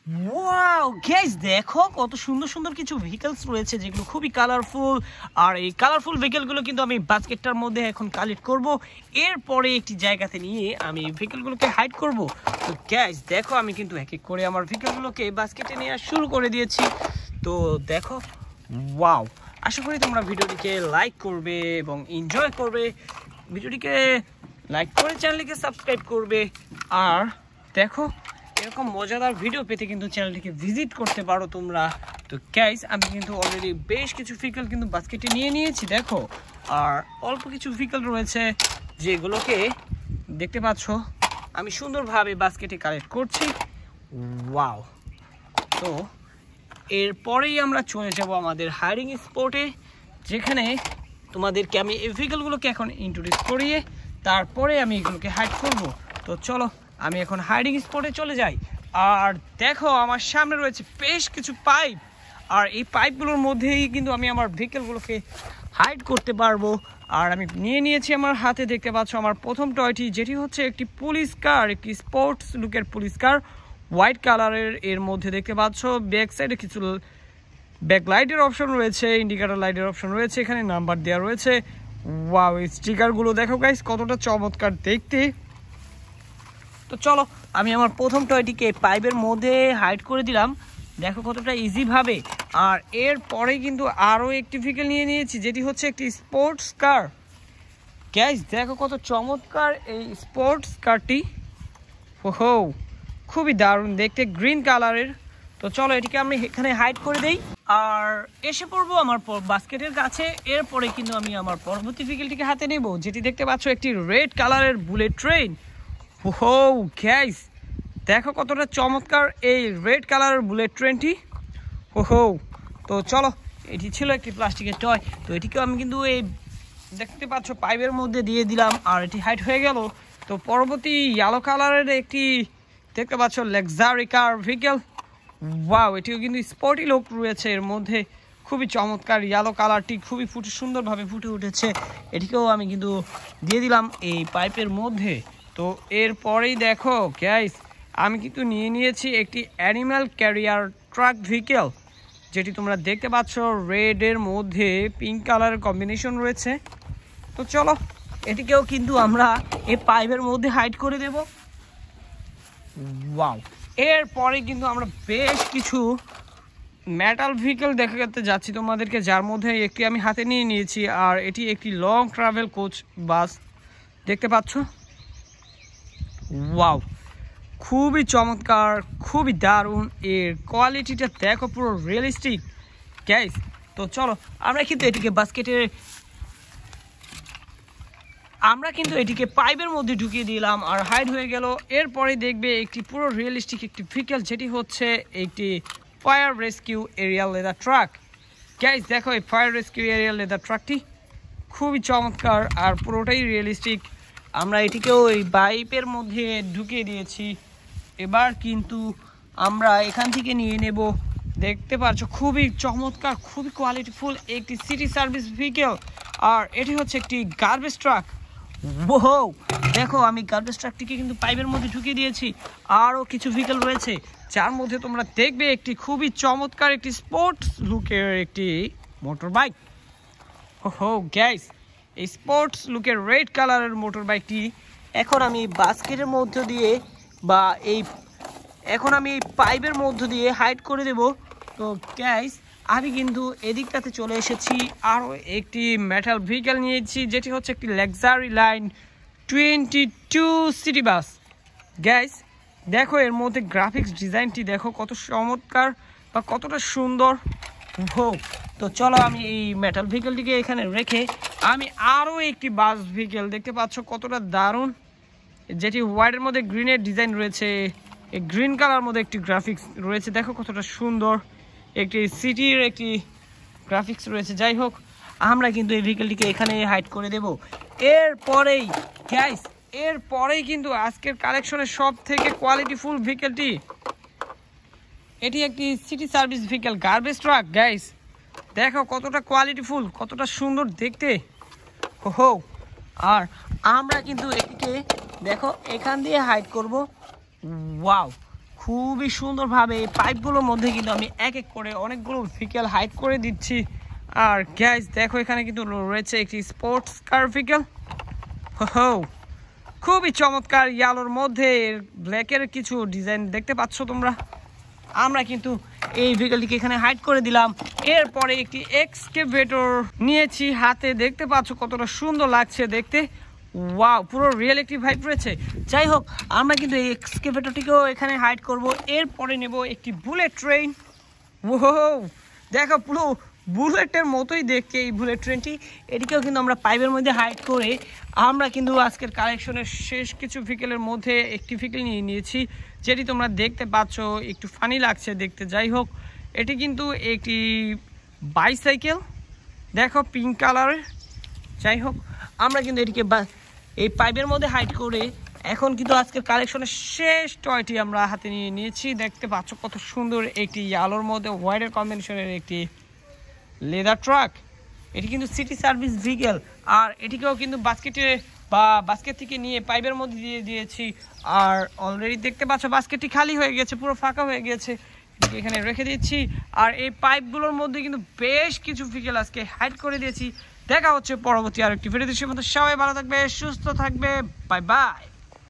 Wow guys, দেখো কত সুন্দর সুন্দর কিছু ভেহিকলস রয়েছে যেগুলো খুবই কালারফুল। আর এই কালারফুল ভেহিকলগুলো কিন্তু আমি বাস্কেটটার মধ্যে এখন কালেক্ট করব, এরপরে একটি জায়গাতে নিয়ে আমি ভেহিকলগুলোকে হাইড করব। তো গাইস দেখো, আমি কিন্তু এক এক করে আমার ভেহিকলগুলোকে বাস্কেটে নেওয়া শুরু করে দিয়েছি। তো দেখো, ওয়াও, আশা করি তোমরা ভিডিওটিকে লাইক করবে এবং এনজয় করবে। ভিডিওটিকে লাইক করে চ্যানেলটিকে সাবস্ক্রাইব করবে। আর দেখো, এরকম মজাদার ভিডিও পেতে কিন্তু চ্যানেলটিকে ভিজিট করতে পারো তোমরা। তো গাইস, আমি কিন্তু অলরেডি বেশ কিছু ভেহিকল কিন্তু বাস্কেটে নিয়ে নিয়েছি দেখো। আর অল্প কিছু ভেহিকল রয়েছে যেগুলোকে দেখতে পাচ্ছ আমি সুন্দরভাবে বাস্কেটে কালেক্ট করছি। ওয়াও! তো এরপরেই আমরা চলে যাব আমাদের হাইডিং স্পটে, যেখানে তোমাদেরকে আমি এই ভেহিকলগুলোকে এখন ইন্ট্রোডিউস করিয়ে তারপরে আমি এগুলোকে হাইড করব। তো চলো, আমি এখন হাইডিং স্পটে চলে যাই। আর দেখো, আমার সামনে রয়েছে বেশ কিছু পাইপ, আর এই পাইপগুলোর মধ্যেই কিন্তু আমি আমার ভেহিকলগুলোকে হাইড করতে পারবো। আর আমি নিয়ে নিয়েছি আমার হাতে, দেখতে পাচ্ছ আমার প্রথম টয়টি, যেটি হচ্ছে একটি পুলিশ কার, একটি স্পোর্টস লুকের পুলিশ কার, হোয়াইট কালারের। এর মধ্যে দেখতে পাচ্ছ ব্যাক সাইডে কিছু ব্যাক লাইটের অপশন রয়েছে, ইন্ডিকেটর লাইটের অপশন রয়েছে, এখানে নাম্বার দেওয়া রয়েছে। ওয়াও, এই স্টিকারগুলো দেখো গাইস কতটা চমৎকার দেখতে। তো চলো, আমি আমার প্রথম টয়টিকে পাইপের মধ্যে হাইড করে দিলাম, দেখো কতটা ইজিভাবে। আর এরপরে কিন্তু আরও একটি ভেহিকল নিয়ে নিয়েছি, যেটি হচ্ছে একটি স্পোর্টস কার। গাইস দেখো কত চমৎকার এই স্পোর্টস কারটি। ওহো, খুবই দারুণ দেখতে, গ্রিন কালারের। তো চলো, এটিকে আমি এখানে হাইড করে দেই আর এসে পড়বো আমার বাস্কেটের কাছে। এরপরে কিন্তু আমি আমার পরবর্তী ভেহিকলটিকে হাতে নেব, যেটি দেখতে পাচ্ছ একটি রেড কালারের বুলেট ট্রেন। ওহো গাইস, দেখো কতটা চমৎকার এই রেড কালারের বুলেট ট্রেনটি। ওহো, তো চলো, এটি ছিল একটি প্লাস্টিকের টয়। তো এটিকেও আমি কিন্তু এই দেখতে পাচ্ছ পাইপের মধ্যে দিয়ে দিলাম, আর এটি হাইড হয়ে গেল। তো পরবর্তী ইয়েলো কালারের একটি দেখতে পাচ্ছ লাক্সারি কার ভেহিকল। ওয়াও, এটিও কিন্তু স্পোর্টি লুক রয়েছে এর মধ্যে, খুবই চমৎকার। ইয়েলো কালারটি খুবই সুন্দরভাবে ফুটে উঠেছে, এটিকেও আমি কিন্তু দিয়ে দিলাম এই পাইপের মধ্যে। তো এরপরেই দেখো গাইস, আমি কিন্তু নিয়ে নিয়েছি একটি অ্যানিম্যাল ক্যারিয়ার ট্রাক ভেহিকল, যেটি তোমরা দেখতে পাচ্ছ রেডের মধ্যে পিঙ্ক কালারের কম্বিনেশন রয়েছে। তো চলো, এটিকেও কিন্তু আমরা এই পাইপের মধ্যে হাইড করে দেব। ওয়াও, এরপরে কিন্তু আমরা বেশ কিছু মেটাল ভেহিকল দেখাতে যাচ্ছি তোমাদেরকে, যার মধ্যে একটি আমি হাতে নিয়ে নিয়েছি। আর এটি একটি লং ট্রাভেল কোচ বাস, দেখতে পাচ্ছ। ওয়াও, খুবই চমৎকার, খুবই দারুণ, এর কোয়ালিটিটা দেখো পুরো রিয়েলিস্টিক গাইস। তো চলো, আমরা কিন্তু এটিকে পাইপের মধ্যে ঢুকিয়ে দিলাম আর হাইড হয়ে গেল। এরপরে দেখবে একটি পুরো রিয়েলিস্টিক একটি ভেহিকল, যেটি হচ্ছে একটি fire rescue aerial ladder truck. Guys দেখো, এই ফায়ার রেস্কিউ এরিয়াল লেদার ট্রাকটি খুবই চমৎকার আর পুরোটাই রিয়েলিস্টিক। আমরা এটিকেও এই পাইপের মধ্যে ঢুকিয়ে দিয়েছি। এবার কিন্তু আমরা এখান থেকে নিয়ে নেব, দেখতে পাচ্ছ খুবই চমৎকার, খুবই কোয়ালিটিফুল একটি সিটি সার্ভিস ভেহিকল। আর এটি হচ্ছে একটি গার্বেজ ট্রাক। ওহো, দেখো, আমি গার্বেজ ট্রাকটিকে কিন্তু পাইপের মধ্যে ঢুকিয়ে দিয়েছি। আরও কিছু ভেহিকল রয়েছে, যার মধ্যে তোমরা দেখবে একটি খুবই চমৎকার একটি স্পোর্টস লুকের একটি মোটর বাইক। ওহো গাইস, এই স্পোর্টস লুকের রেড কালারের মোটর বাইকটি এখন আমি বাস্কেটের মধ্য দিয়ে বা এই পাইপের মধ্য দিয়ে হাইড করে দেব। তো গাইস, আমি কিন্তু এদিকটাতে চলে এসেছি, আরও একটি মেটাল ভেহিকল নিয়েছি, যেটি হচ্ছে একটি luxury line 22 city bus. Guys দেখো, এর মধ্যে গ্রাফিক্স ডিজাইনটি দেখো কত চমৎকার বা কতটা সুন্দর। হোক, তো চলো, আমি এই মেটাল ভেহিকলটিকে এখানে রেখে আমি আরও একটি বাস ভেহিকল দেখতে পাচ্ছ কতটা দারুণ, যেটি হোয়াইটের মধ্যে গ্রিনের ডিজাইন রয়েছে, এই গ্রিন কালার মধ্যে একটি গ্রাফিক্স রয়েছে, দেখো কতটা সুন্দর একটি সিটির একটি গ্রাফিক্স রয়েছে। যাই হোক, আমরা কিন্তু এই ভেহিকলটিকে এখানে হাইড করে দেব। এরপরেই কিন্তু আজকের কালেকশনের সব থেকে কোয়ালিটিফুল ভেহিকলটি, এটি একটি city service vehicle garbage truck. Guys দেখো কতটা কোয়ালিটিফুল, কতটা সুন্দর দেখতে। ওহো, আর আমরা কিন্তু এটিকে দেখো এখান দিয়ে হাইড করব। ওয়াও, খুবই সুন্দরভাবে এই পাইপগুলোর মধ্যে কিন্তু আমি এক এক করে অনেকগুলো ভেহিকেল হাইড করে দিচ্ছি। আর গ্যাস দেখো এখানে কিন্তু রয়েছে একটি স্পোর্টস কার ভেহিকেল। হো, খুবই চমৎকার ইয়ালোর মধ্যে ব্ল্যাকের কিছু ডিজাইন দেখতে পাচ্ছ তোমরা। আমরা কিন্তু এই ভেহিকেলটিকে এখানে হাইড করে দিলাম। এরপরে একটি এক্সকেভেটর নিয়েছি হাতে, দেখতে পাচ্ছ কতটা সুন্দর লাগছে দেখতে। ওয়াও, পুরো রিয়েল একটি ভাইব রয়েছে। যাই হোক, আমরা কিন্তু এই এক্সকেভেটরটিকেও এখানে হাইড করব। এরপরে নেব একটি বুলেট ট্রেন। ওহো, দেখো পুরো বুলেটের মতোই দেখতে এই বুলেট ট্রেনটি। এটিকেও কিন্তু আমরা পাইপের মধ্যে হাইড করে আমরা কিন্তু আজকের কালেকশনের শেষ কিছু ভেহিকেলের মধ্যে একটি ভেহিকেল নিয়ে নিয়েছি, যেটি তোমরা দেখতে পাচ্ছ একটু ফানি লাগছে দেখতে। যাই হোক, এটি কিন্তু একটি বাইসাইকেল, দেখো পিঙ্ক কালারের। যাই হোক, আমরা কিন্তু এটিকে এই পাইপের মধ্যে হাইড করে এখন কিন্তু আজকের কালেকশনের শেষ টয়টি আমরা হাতে নিয়ে নিয়েছি। দেখতে পাচ্ছ কত সুন্দর একটি ইয়ালোর মধ্যে হোয়াইটের কম্বিনেশনের একটি লেদার ট্রাক। এটি কিন্তু সিটি সার্ভিস ভেহিকেল। আর এটিকেও কিন্তু বাস্কেট থেকে নিয়ে পাইপের মধ্যে দিয়ে দিয়েছি। আর অলরেডি দেখতে পাচ্ছ বাস্কেটটি খালি হয়ে গেছে, পুরো ফাঁকা হয়ে গেছে। এটিকে এখানে রেখে দিচ্ছি। আর এই পাইপগুলোর মধ্যে কিন্তু বেশ কিছু ভেহিকেল আজকে হাইড করে দিয়েছি। দেখা হচ্ছে পরবর্তী আরেকটি ভিডিওতে। সে মতো সবাই ভালো থাকবে, সুস্থ থাকবে। Bye bye.